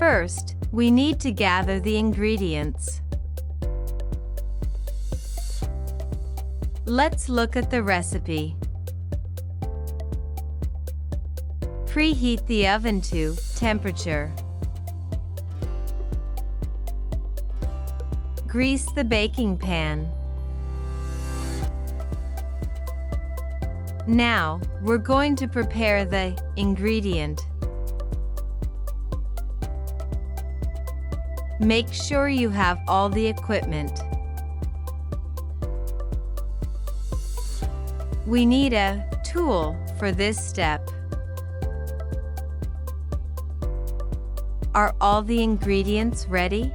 First, we need to gather the ingredients. Let's look at the recipe. Preheat the oven to temperature. Grease the baking pan. Now, we're going to prepare the ingredient. Make sure you have all the equipment. We need a tool for this step. Are all the ingredients ready?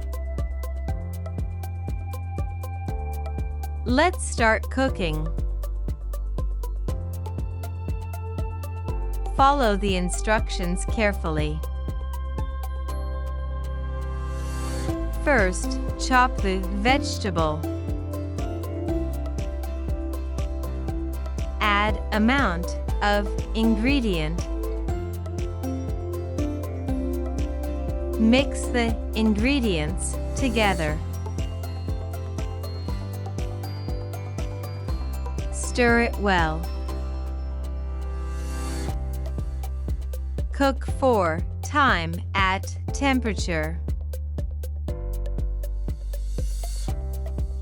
Let's start cooking. Follow the instructions carefully. First, chop the vegetable. Add amount of ingredient. Mix the ingredients together. Stir it well. Cook for time at temperature.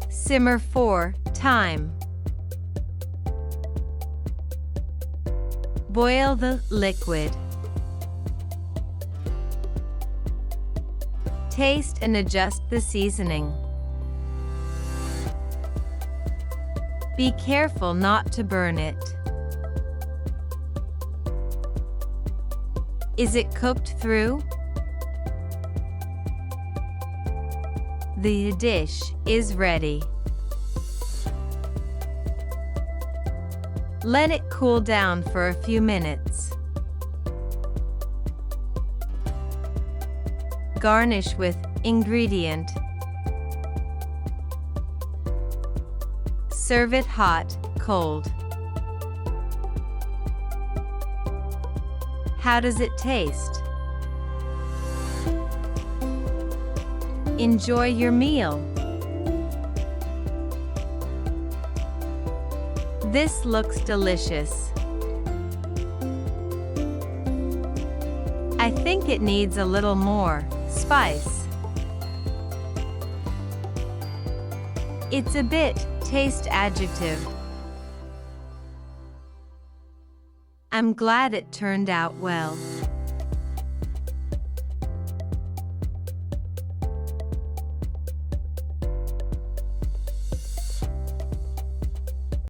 Simmer for time. Boil the liquid. Taste and adjust the seasoning. Be careful not to burn it. Is it cooked through? The dish is ready. Let it cool down for a few minutes. Garnish with ingredient. Serve it hot, cold. How does it taste? Enjoy your meal. This looks delicious. I think it needs a little more spice. It's a bit taste adjective. I'm glad it turned out well.